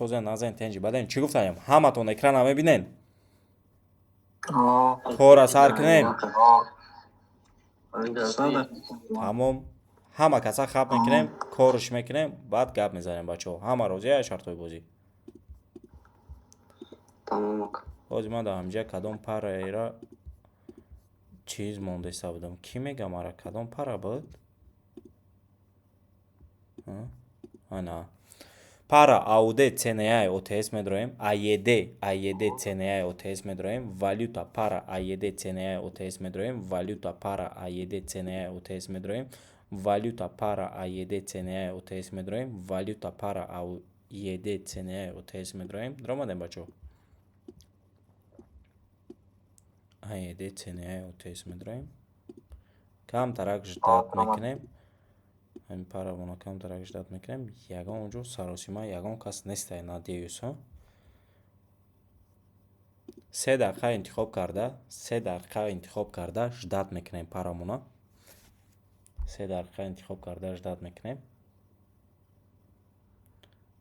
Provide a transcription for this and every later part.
بازه نازن تنجی بعدن چی گفتم همتون اکران هم ببینین کار سر کنین تمام همه کسا خب میکنیم کارش میکنیم بعد گپ میزنیم بچه ها همه روزی شرطای بازی بازی من در همجا کدام پر ایرا چیز مونده بودم کی میگه مرا کدام پر بود آنا para AUD CNA OTS медроем AED CNA OTS медроем валюта para AED CNA OTS медроем валюта para AED CNA OTS медроем валюта para AED CNA OTS медроем валюта para AED CNA OTS медроем дромадем бачо AED CNA OTS медроем кам тарак ждат мекунем ҳамин паравона камтарак ждат мекунем ягон онҷо саросима ягон кас нестай надеюсь 3 дақиқа интихоб карда ждат мекунем парамона 3 дақиқа интихоб карда ждат мекунем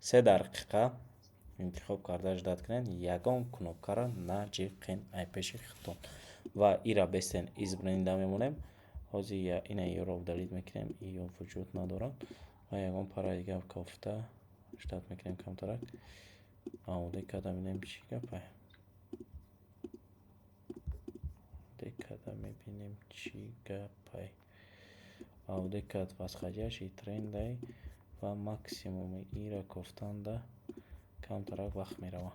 3 дақиқа интихоб карда ждат кунем ягон кнопкара наҷиқен ай пеши хитон ва ира бестен избранида мемонем ҳозир ина ёро удалит мекунем ё вуҷуд надорад ва ягон пара дига кофта ждат мекунем камтарак ауде када мебинем чӣ гапай декада мебинем чӣ гапай ауде кад васхаҷаши трендай ва максимуми ира кофтанда камтарак вақт мерава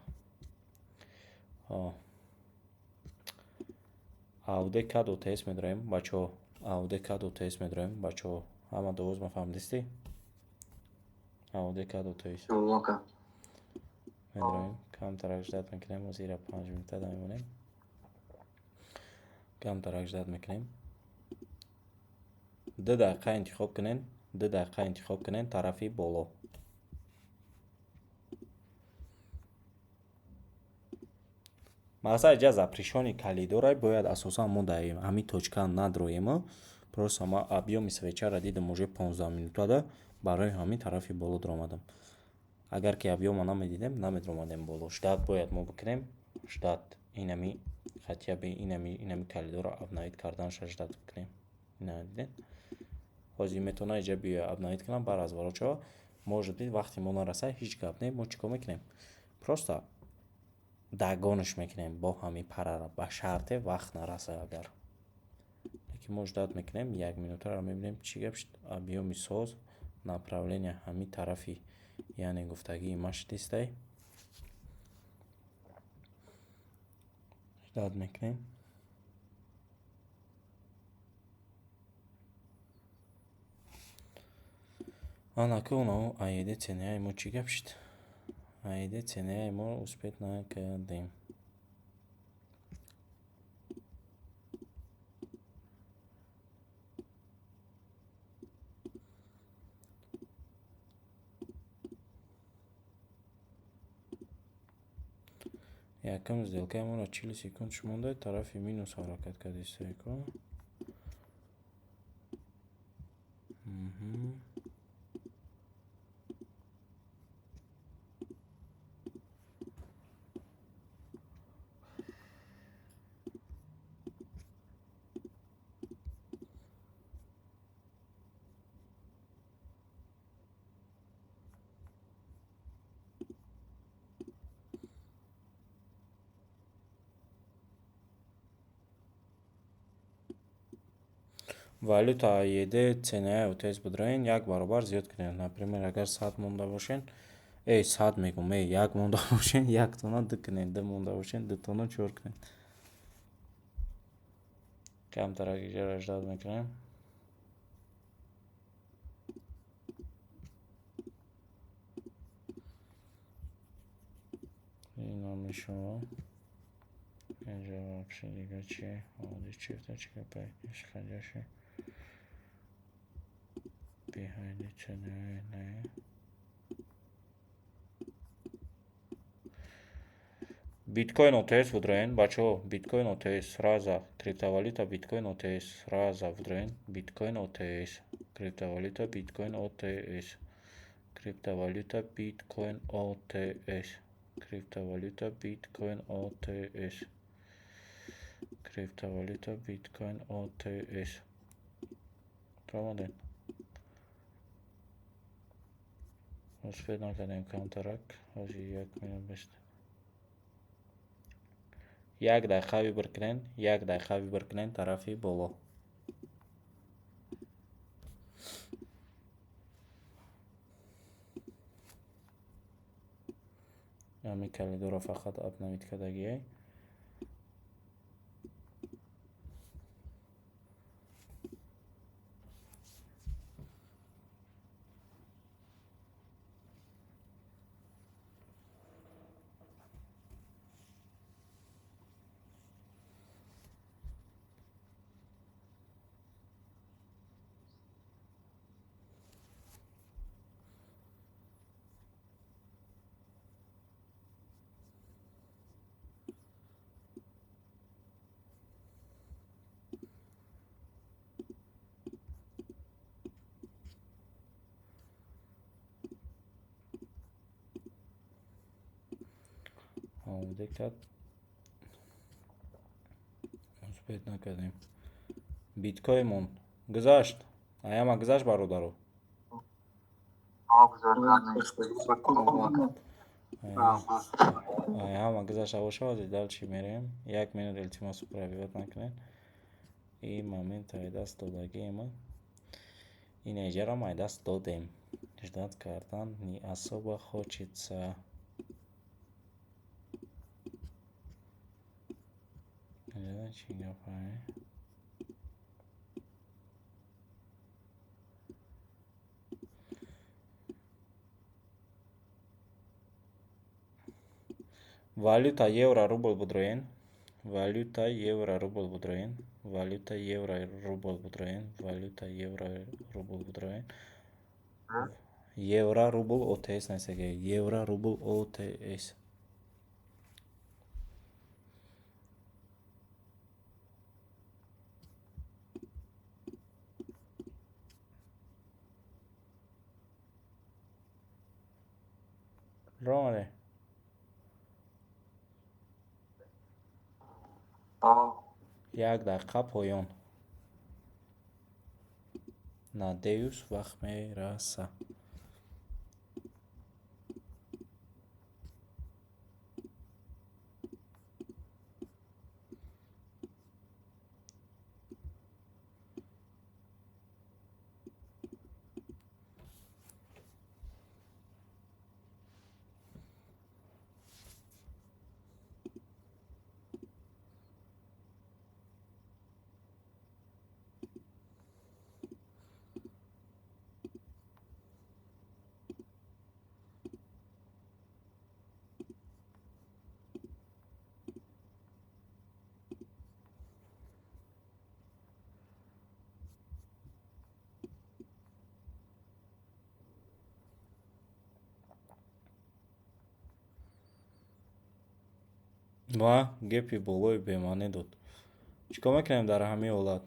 ауде кад ОТС медроем бачаҳо ауде кад ОТС медроем бачаҳо ҳама дувоз мафаҳмдисти ауде кад ОТС медроем камтарак ждат мекунем озира 5 минутада мемонем камтарак ждат мекунем 2 дақиқа интихоб кунен тарафи боло мақсад ҷа запрещёни калидорай бояд асосан мо дар ҳамин точка надроем просто ма объёми свечара дидам уже 15 минутада барои ҳамин тарафи боло дромадам агар ки объёма намедидем намедромадем боло ждат бояд мо бикунем ждат инами хотя бы инами калидора обновит карданша ждат бикунем инадидем ҳозир метавонам иҷа биё обновит кунам бар аз ворочава может бит вақти мо нараса ҳеҷ гап не мо чикор мекунем просто дагонаш мекунем бо ҳамин парара ба шарте вақт нараса агар лекин мо ждат мекунем 1 минутаро мебинем чӣ гап шуд объёми соз направления ҳамин тарафи яъне гуфтагии маштистай ждат мекунем анакуно AED CNA мо чӣ гап шуд AED CNA мо успех накардем якам сделкаи моро 40 секунд монда тарафи минус ҳаракат карди сайко валюта AED CNA OTS бидроен як баробар зиёд кунед например агар 100 монда бошен 100 мегум 1 монда бошен 1 тона 2 кунед 2 монда бошен 2 тона 4 кунед камтарак иҷора ждат мекунем номи шумо инҷо вообще дига чи оди чифтачка пай ишхаҷаши биҳайди чанаи не биткоин OTS выдроен бачаҳо биткоин OTS сразу криптовалюта биткоин OTS сразу выдроен биткоин OTS криптовалюта биткоин OTS Криптовалюта биткоин OTS. Криптовалюта биткоин OTS. Криптовалюта биткоин OTS. Тромаден. Успět nakladem counteract. Hoří jak minut beste. یک دقیقه выбор کنین. یک دقیقه выбор کنین طرفی بالا. همین کلیدو را فقط ابنوید کدگیه. آماده کرد. успět نکردیم. بیتکوینمون گذاشت. ایاما گذاشت برادرو. ایاما گذاشت آوشاد دال چی میریم. یک منوت التماس پرایوت نکنین. این момент ای دست دادگی ما. این اجرا ما دست دادیم. جدات کردن نی особо хочется. چی گفته؟ Валюта евро рубль будроин. Валюта евро рубль будроин. Валюта евро рубль будроин. Валюта евро рубль будроин. Евро рубль OTS несеге. Евро рубль OTS. Романе. یک دقیقه پایان. Надеюсь وقت میرسه. و گپی بالای بمانه داد. چیکار میکنیم در همه حالت؟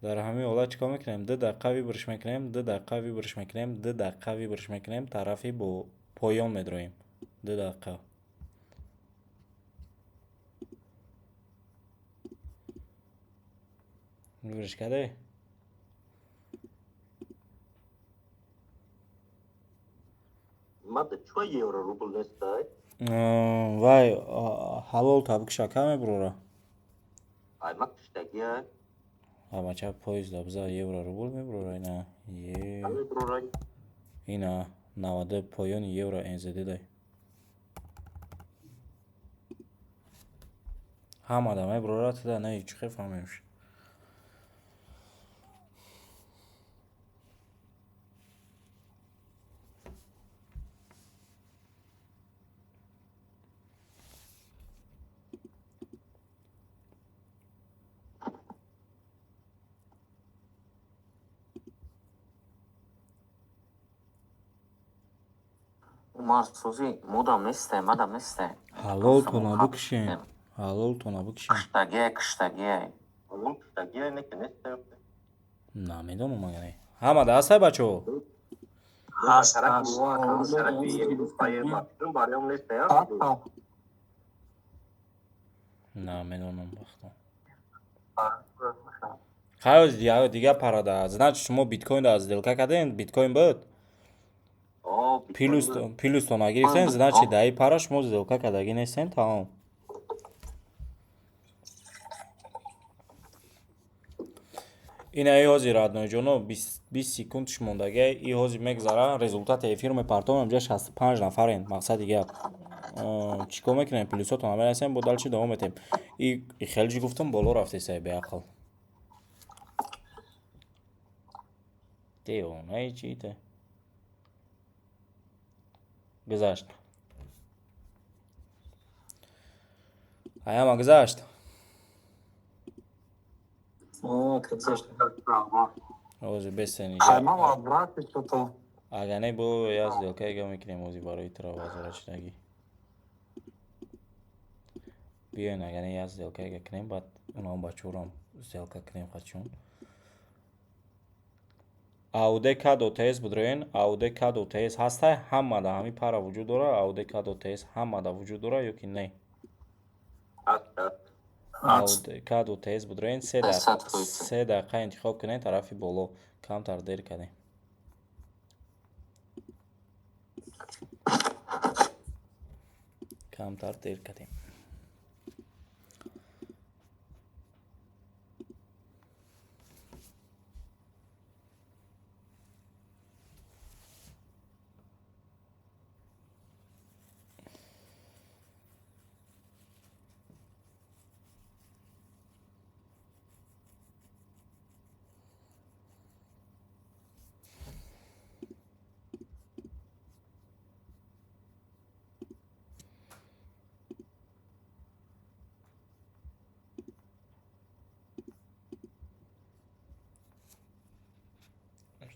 در همه حالت چیکار میکنیم؟ 2 دقیقه ویبرش میکنیم. 2 دقیقه ویبرش میکنیم. 2 دقیقه ویبرش میکنیم. طرفی با پایان میدرویم. 2 دقیقه. ویبرش کرده؟ ماده چوی یورو روبل نستای؟ وای حلال تابک شکمه برورا. ای مکشتگیه؟ اما چه پایز دابزا یورو روبل میبرورا اینا. همه برورای؟ اینا 90 پایان یورو انزده دای. همه دامه برورا تده نه چه خیف همیش. Umar Suzi modam neste, madam neste. حلال تو نبکشین. حلال تو نبکشین. کشتگیه. اون کشتگیه نه که نسته. نمیدونم مگه نه. همه دسته بچو. هست طرف هست موها هم طرف یه روستای مردم برام نیست یا نه میدونم وقتا خیلی دیگه پراده значит شما بیت کوین از دلکا کردین بیت کوین بود پلوستون نگرفتین значит دایی پارا شما دلکا کردگی نیستین تمام اینه ای حاضر رادنوی جانو 20 سکوندش موندگی ای حاضر میگذاره результат ефір میپرتون اونجا 65 نفرین مقصد دیگه چیکار میکنیم پلیساتون همه هستیم با دلچی دوام میتیم ای خیلی گفتم بالا رفته سای به عقل دیونه چیته گذشت ایاما گذشت گذشت حاضر بستنی همه مبرک تو اگه نه بو یاز دلکه ایگه میکنیم حاضر برای ترا وازره چنگی بیاین اگه نه یاز دلکه ایگه کنیم بعد اونا هم بچه هم دلکه کنیم خودشون audk.ts بدروین audk.ts هسته همه ده همی پارا وجود داره audk.ts همه ده وجود داره یا که نه audk.ts بدروین 3 دقیقه انتخاب کنین طرفی بالا کمتر دیر کنین کمتر دیر کنین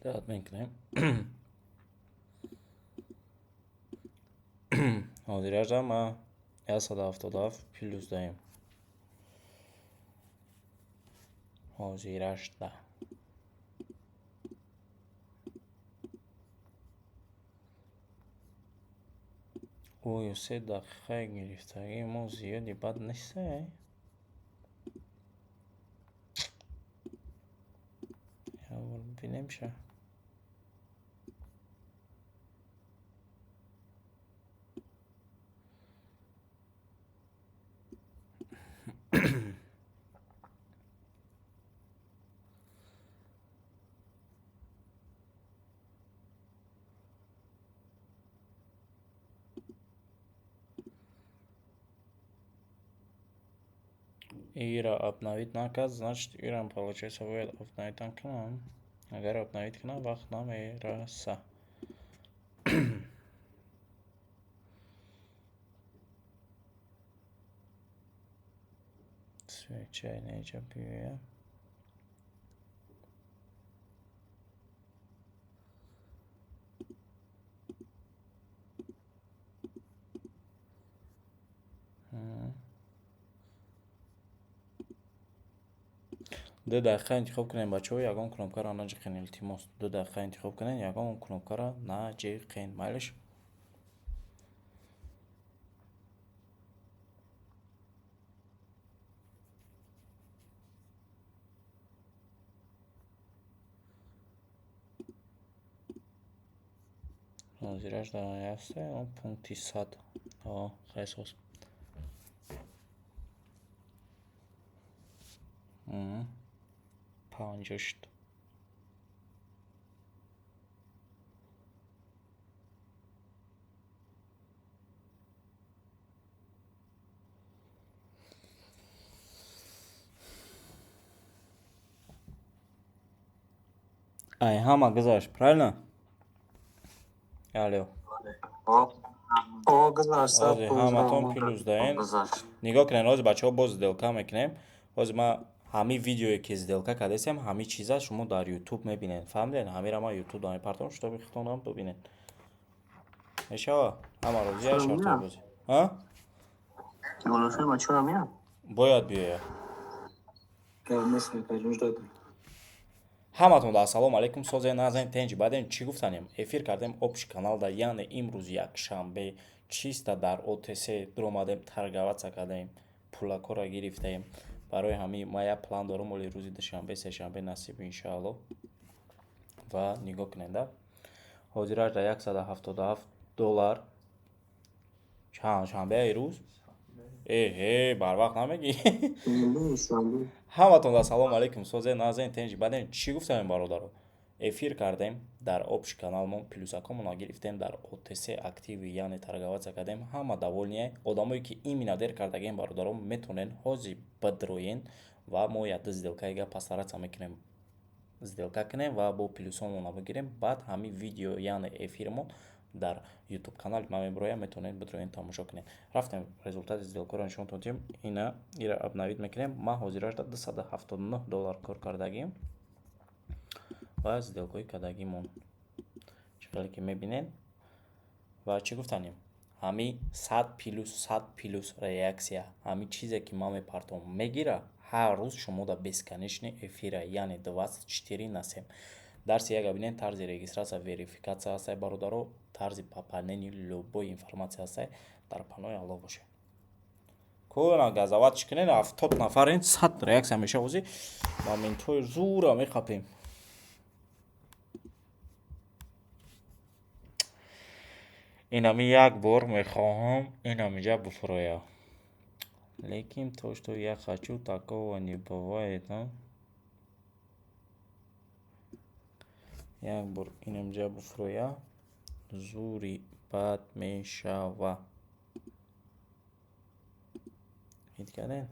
اشتراک میکنیم حاضر ما 177 پلوس داریم حاضرش ده اوه 3 دقیقه گرفتگی ما زیادی بد نیسته یا ببینیم شه Ира обновить наказ, значит Ирам получается будет обновить там к нам. Agar обновить к нам vaqt namerasa. Свечай нече büyüyor. دو دقیقه انتخاب کنین بچه ها یکم کنومکارا نجیقین التیماس 2 دقیقه انتخاب کنین یکم کنومکارا نجیقین مایلش حاضرش در هسته اون پونکتی 100 خیلی ساز پنجشت ای همه گذاشت правильно алло گذشت همتون پلوس دارین نگاه کنین از بچه ها باز دلکا میکنیم از ما همه ویدیویی که از دلکا کردیم همه چیزا شما در یوتیوب میبینین فهمیدین همه را ما یوتیوب داریم پرتون شده بخطون هم ببینین اشا همه روزی ها شرطه بازی ها؟ گلوسه بچه ها میان باید بیاید که مثل پجوش دادم ҳаматон да ассалому алайкум. Созе назан тенҷи баъден чӣ гуфтанем? Эфир кардем общий каналда, яъне имрӯз якшанбе чиста дар ОТС дуромадем, торговаться кардем, пулакора гирифтем. Барои ҳамин ман як план дорам, оли рӯзи душанбе сешанбе насиб иншаалло. Ва нигоҳ кунед да. Ҳозираш да $177. шанбе рӯз? Барвақт намегӣ. ҳаматон да ассалому алайкум. Созе назан тенҷи баъден чӣ гуфтанем бародаро? Эфир кардем дар общий каналмон, плюсакомона гирифтем, дар ОТС активи, яъне торговаться кардем. Ҳама довольные. Одамое ки именно дер кардагем бародарон метавонен ҳозир бидроен ва мо як сделкаи пастаратса мекунем. Сделка кунем ва бо плюсомона бигирем. Баъд ҳамин видео яъне эфирмон дар YouTube канали ман меброям, метавонед бидроен тамошо кунед. Рафтем результати сделкаро нишонтон дидем. Ира обновид мекунем. Ман ҳозираш $279 кор кардагим. Ва сделкаи кардагимон чиқдре ки мебинед. Ва чӣ гуфтанем? Ҳамин 100 плюс реаксия, ҳамин чизе ки ман мепартом мегира. Ҳар рӯз шумо да бесконечный эфира, яъне 24 на 7. Дарси яга бинед, тарзи регистратсия, верификатсия ҳастай бародаро, тарзи пополнени любой информация ҳастай. Дар панои Аллоҳ бошед. Кӯна газаватш кунед, 70 нафарен, 100 реаксия меша ҳозир. Моментҳои зура мехапем. Инами як бор мехоҳам инамиҷа бифурӯя. Лекин то, что я хочу, такого не бывает, а? Як бор инамиҷа бифурӯя, зури бад мешава. Ҳид кардем?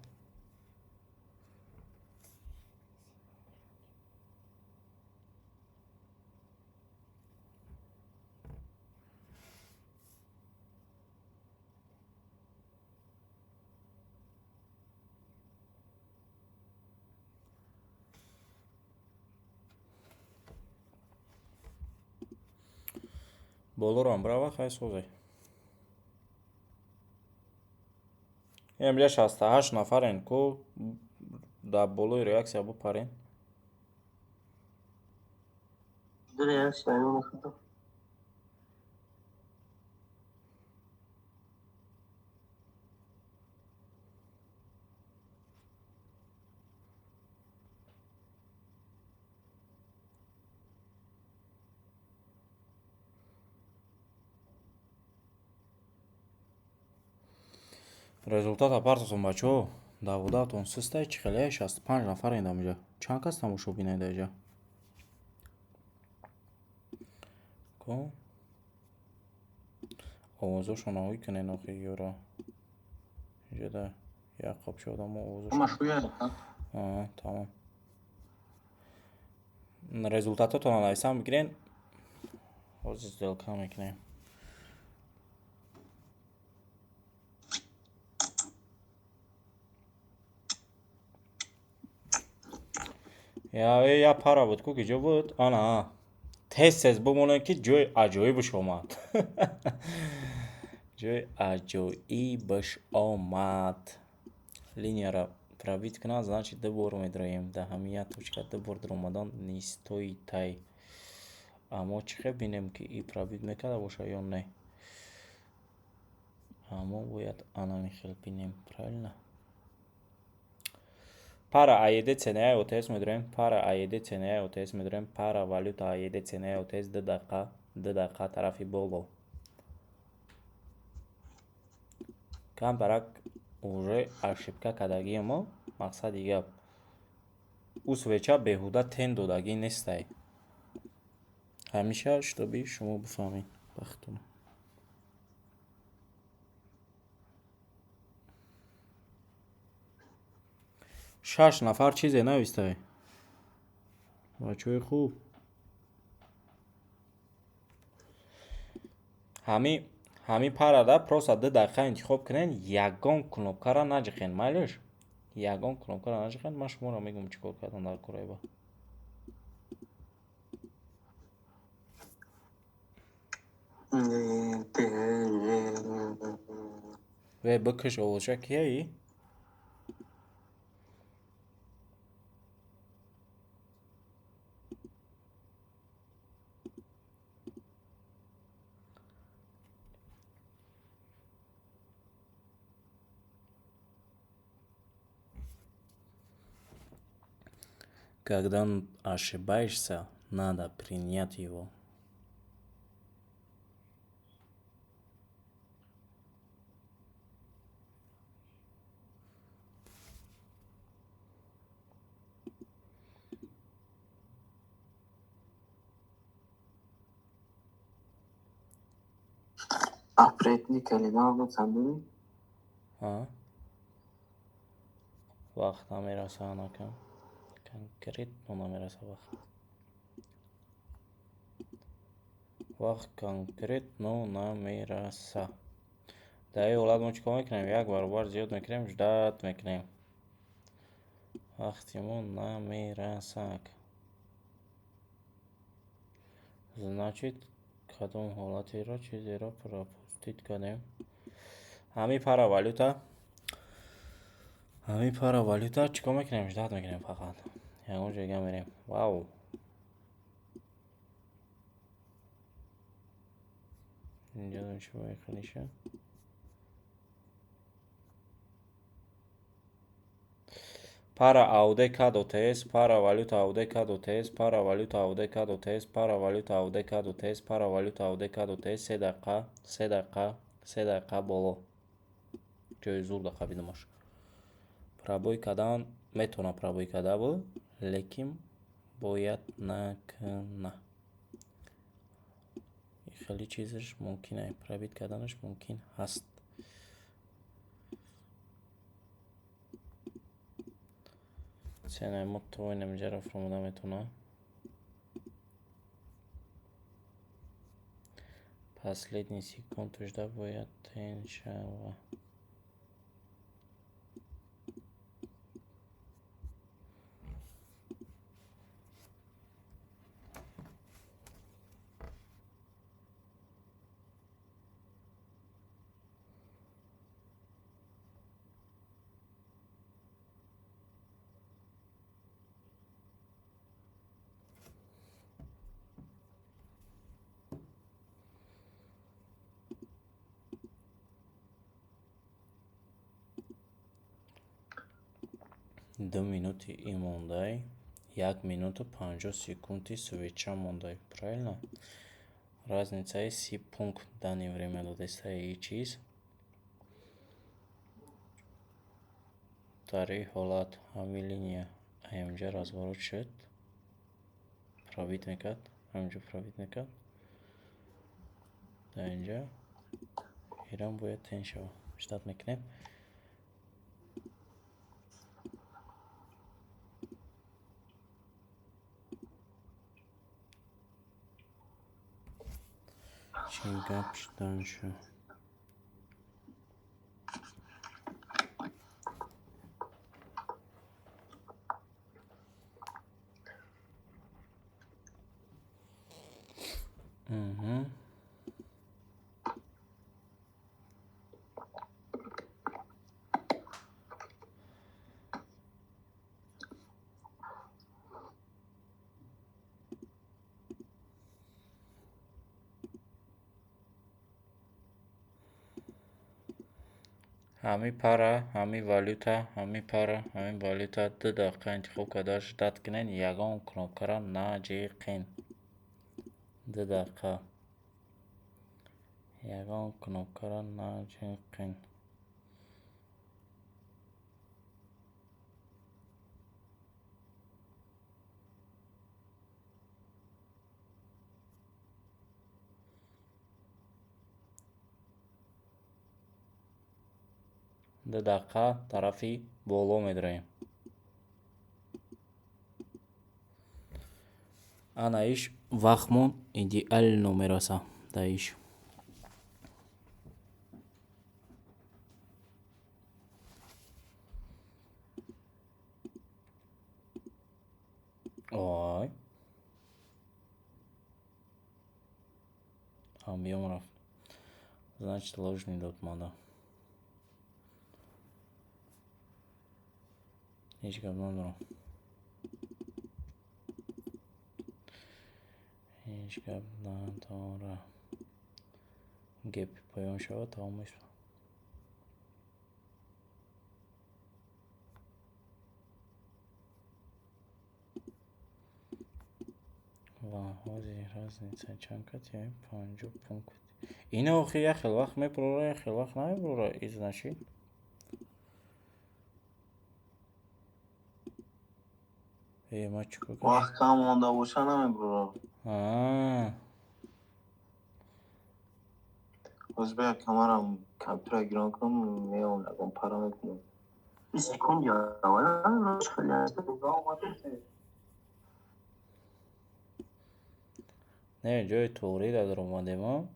Болорам брава хай созе. Инамиҷа 68 нафарен ко дар болои реаксия бипарен. Результата партатон бачаҳо. Давудатон систай чӣ хеле 65 нафарен дамиҷа. Чанд кас тамошо бинеда иҷа? Ко овозошо наҳоӣ кунен охи ёра. Иҷада як қопча одамо овозошо. Тамом. Результатотон нависам бигирен. Ҳозир сделка мекунем. Я пара буд ку киҷо буд? Ана. Тез бимонем ки ҷои аҷоибаш омад. Ҷои аҷоибаш омад. Линияро правит кунад, значит ду бор медроем. Да ҳамин як точка ду бор дуромадан не стоит тай. Аммо чӣ хел бинем ки и правит мекарда боша ё не? Аммо бояд анами хел бинем, правильно? Пара AED ценаи ОТС медорем. Пара AED ценаи ОТС медорем. Пара валюта AED ценаи ОТС 2 дақиқа тарафи боло. Камтарак уже ошибка кардагиемо. Мақсади гап ӯ свеча беҳуда тен додагӣ нестай. Ҳамиша шутоби шумо бифаҳмед. Бахтон. Шаш нафар чизе навистай. Бачаҳои хуб. ҳамин парада просто 2 дақиқа интихоб кунен, ягон кнопкаро наҷиқен, майлиш? Ягон кнопкаро наҷиқен, ман шуморо мегӯям чӣ кор кардан дар кораеба. Ве бикиш овозша кияи? Когда ошибаешься, надо принять его. Апретни калима بود сандуни. Вақт намераса анакам. Конкретно намераса вақт. Вақт конкретно намераса. در این حالت ما چیکار میکنیم؟ یک برابر زیاد میکنیم، جدت میکنیم. وقتی ما نمیرسک значит کدام حالتی را چیزی را пропустить کردیم. همین پارا والوتا چیکار میکنیم؟ جدت میکنیم فقط. یه جایی میریم. واو. اینجا داریم چی باید خیلیشه؟ Para AUD CAD/OTS, para valuta AUD CAD/OTS, para valuta AUD CAD/OTS, para valuta AUD CAD/OTS, para valuta AUD CAD/OTS 3 دقیقه боло. Ҷои зур daqiqa бидумаш. Пробой кардан метавона пробой карда буд, лекин бояд накуна. Хеле чизаш мумкин аст. Пробит карданаш мумкин ҳаст. Цена мо твой намеҷара фромода метавона. Последний секунд жда бояд тен шава. Ду минути и мондай, 1 минута 50 секунди свеча мондай. Правильно? Разница есть 3 пункт в данное время до теста и чиз. Второй холод авилиния. Аминджа разворот шед. Пробит мекат. Аминджа пробит мекат. Данджа. Иран бояд тен шава. Ждат мекнем. Чингап штаншу. ҳамин пара, ҳамин валюта, ҳамин пара, ҳамин валюта 2 дақиқа интихоб карда ждат кунед. Ягон кнопкаро наҷиқен. 2 дақиқа. Ягон кнопкаро наҷиқен. Ду дақиқа тарафи боло медароем. Ана иш вақтмон идеально мераса. Да иш. Ой. Объем рафт. Значит, ложный дот мада. Hech gap ندارم. هیچ گپ نداره. گپ پایان شود تمام میشه. Ваҳози разница чанкати 50 пункт. Ина охи яхел вақт мепурора, яхел вақт намепурора. И значит ма чикор кардам? وقت کم مونده باشه نمیبرم. روز به کمرم کمتر گران کنم میام نگم پرا میکنم. 20 سکوند یا اولا روش خیلی هست. Не, ҷои тоғрида дар омадема.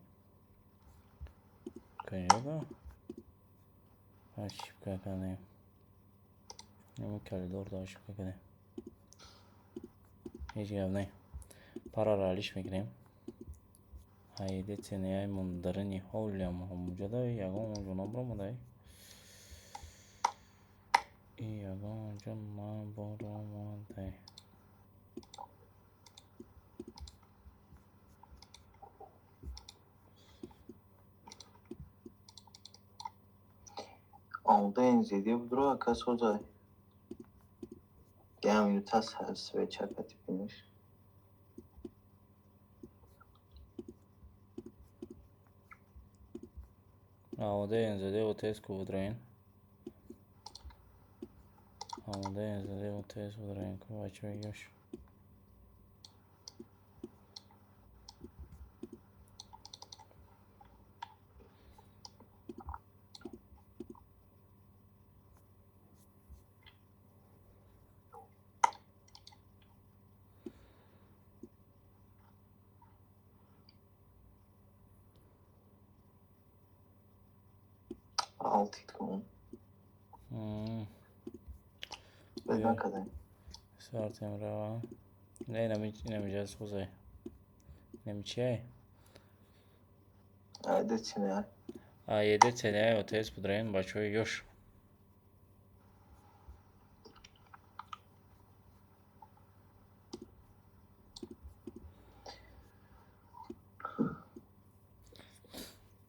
Канҷода? Ошибка кардем. Нимо калидорда ошибка кардем. Ҳеҷ гап не. Параро ҳалиш мекунем. Ҳайде ценаи мондарани ҳолия муҳаммуҷада ягон онҷо набуромадай. И ягон онҷо набуромадай. آمده این زیدی بود رو کس رو جای گه همینو تست هست به چکتی بینش Ҳамодаи НЗД ОТС-ку будраин. Ҳамодаи НЗД ОТС будраин ку бачаҳои ёш. آلتی کن بزن کده Сартем рава. Не, намиҷаз хузай. Намичай. айде چی نه Аеде ценаи ОТС будраин бачаҳои ёш.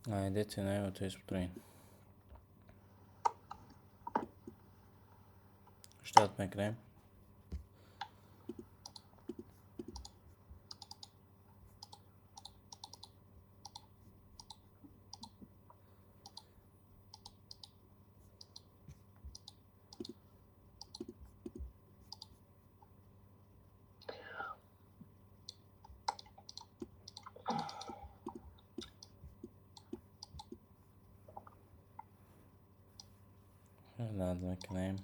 Аеде ценаи ОТС будраин. Штат мекунем. Штат мекунем.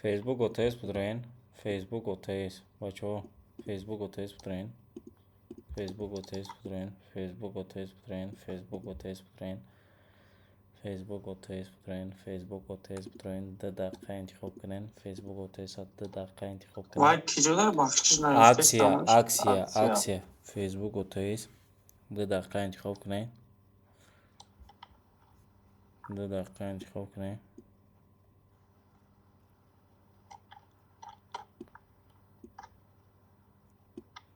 Facebook ОТС будраин. Facebook ОТС. Бачаҳо, Facebook ОТС будраин. Facebook ОТС будраин. Facebook ОТС будраин. Facebook ОТС будраин. Facebook ОТС будраин. Facebook ОТС будраин. 2 дақиқа интихоб кунен. Facebook ОТС-а 2 дақиқа интихоб кунен. Вай киҷода бахшиш нарафтестамаш. Аксия. Facebook ОТС 2 дақиқа интихоб кунен. 2 дақиқа интихоб кунен.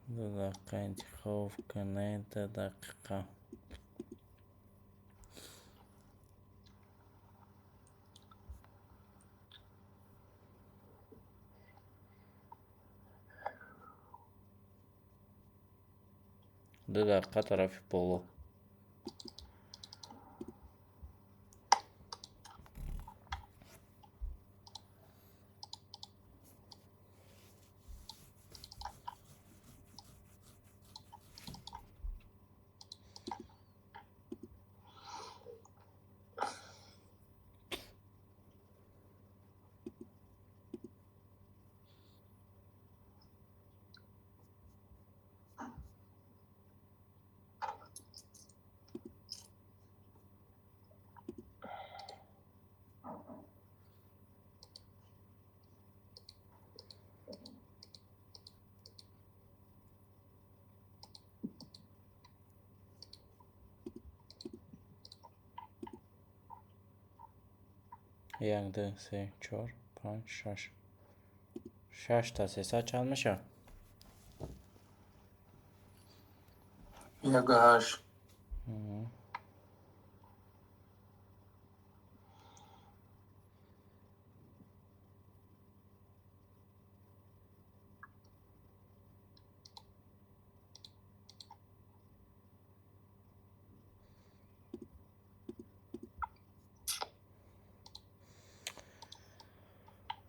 2 дақиқа интихоб кунен. 2 дақиқа. Ду дақиқа тарафи боло. 1 2 3 4 5 6 6 تا 300 چند میشه؟ 1.8.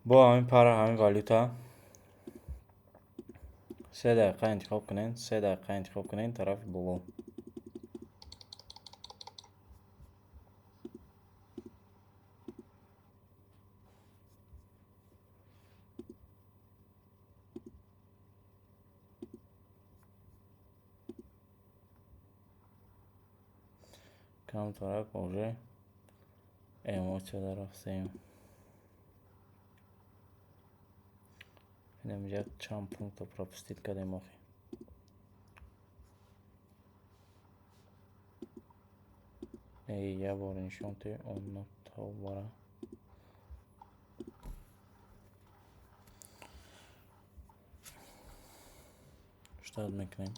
با همین پارا همین والوتا 3 دقیقه انتخاب کنین 3 دقیقه انتخاب کنین طرف بولو کم طرف уже емоция رفتیم اینجا چند پونکت رو пропустить کردیم آخی я бор нишонти онно тавбара штат мекунем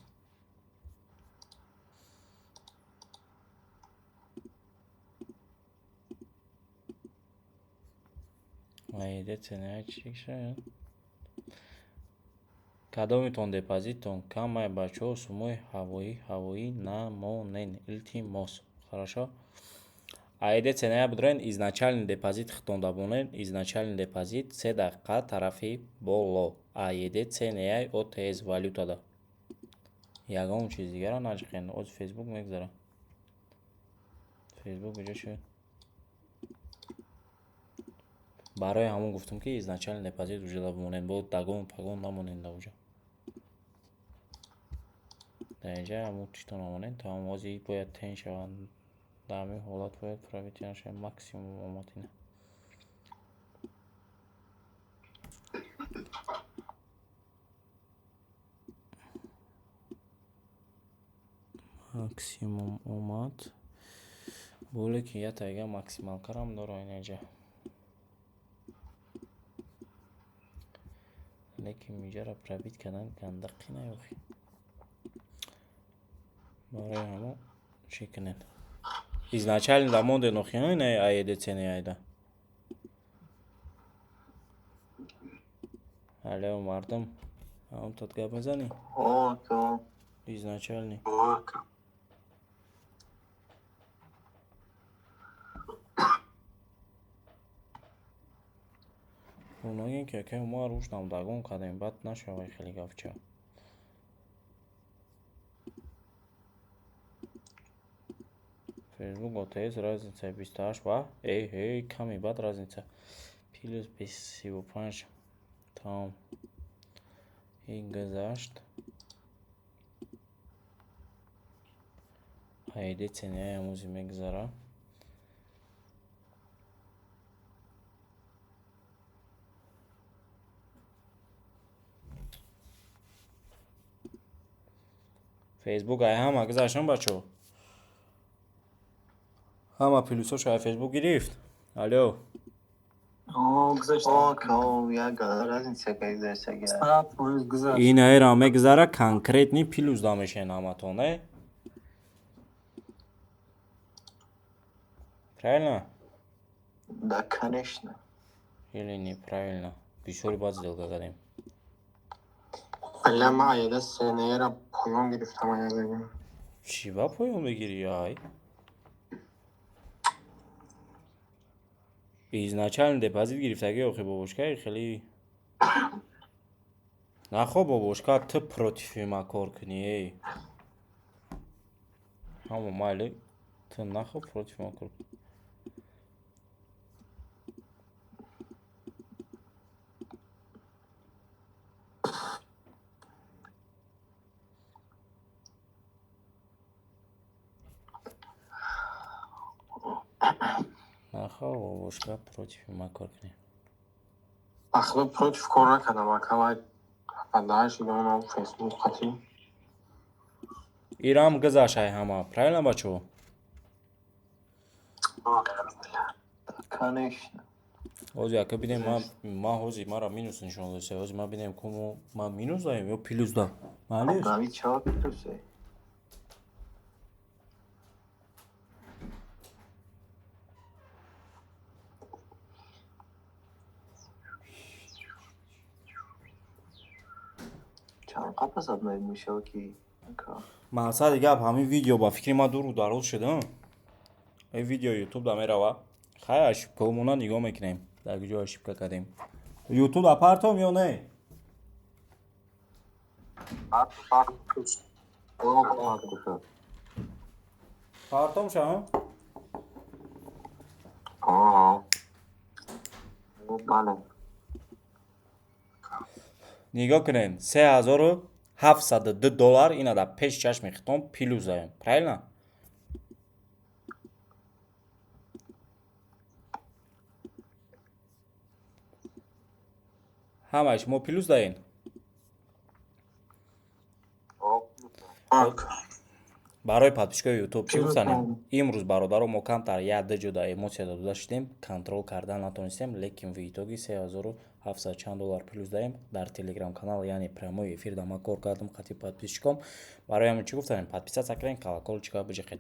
айда цена чик шаед кадомитон депозиттон камай бачаҳо сумои ҳавоӣ намонен илтимос хорошо айда ценая будрен изначальный депозит хитонда бонен изначальный депозит 3 дақиқа тарафи боло айда ценяи отс валютада ягон чиз дигара наҷиқен оз фейсбук мегзара фейсбук куҷо шуд барои ҳамон гуфтам ки изначальный депозит вуҷуда бимонен бо дагон пагон намонен даоҷа даинҷа ҳамон тишто намонен таомози бояд тен шаванд дар ҳамин ҳолат бояд правитиан шавад максимум омадина максимум омад боле ки я тайга максималкарам дора инаҷа лекин миҷара правит кардан гандақи наёхи барои ҳамо чӣ кунед изначально дамоде нохиён айда цене айда алё мардум ҳам тот гап мезанӣ то изначальный оноин ки якай мо рушдам дагон кардем бад нашавай хеле гавча фейсбук отс разница 28 ва ками бад разница плюс 35 там и гузашт айда ценяи амузи мегзара фейсбук ай ҳама гузаштан бачо ҳама плюсошо ай фейсбук гирифт алё як разница гузаштага 100% гузашт. инаера мегзара конкретни плюс дамешен ҳаматон не правильно да конечно или неправильно бисёри баъд сделка кардем Бля, ма айда сенера поён гирифтам аягагим. чӣ ба поён бигирӣ ай изначально депозит гирифтаги охи бобошкаи хеле нахо бобошка ты против ма кор кунӣ ҳамо майли ты нахо против ма кор кунӣ нахо бобошка против ма кор кунӣ Ахло против кор накардам, акавай падааш идам фейсбук қатӣ. ирам гузашай ҳама правильно бачо конечно Ҳозир яка бинем ман ҳозир мара минус нишон додааст. Ҳозир ман бинем кому ман минус даем ё плюс да. Маълиш? Навид чавак тусе. Чанд қапас аднаид мешава ки мақсади гап ҳамин видео ба фикри ман дуру дароз шуда. Ин видео ютуб да мерава. Хай ошибкаҳомона нигоҳ мекунем. Дар куҷо ошибка кардем. Ютуб да партом ё не? Партом шам? бале. нигоҳ кунем $3702 ина дар пеши чашми хитон плюс даем. Правильно? ҳамаи шумо плюс даен. барои подписчикои ютуб чӣ гуфтанем? Имрӯз бародаро мо камтар як ҷуда эмоция дода шудем, контрол кардан натонистем, лекин в итоги $3700 плюс даем. Дар телеграм канал яъне прямой эфир да ман кор кардам хати подписчиком. Барои ҳамин чӣ гуфтанем? Подписатсия кардем, колокольчика бижиқед.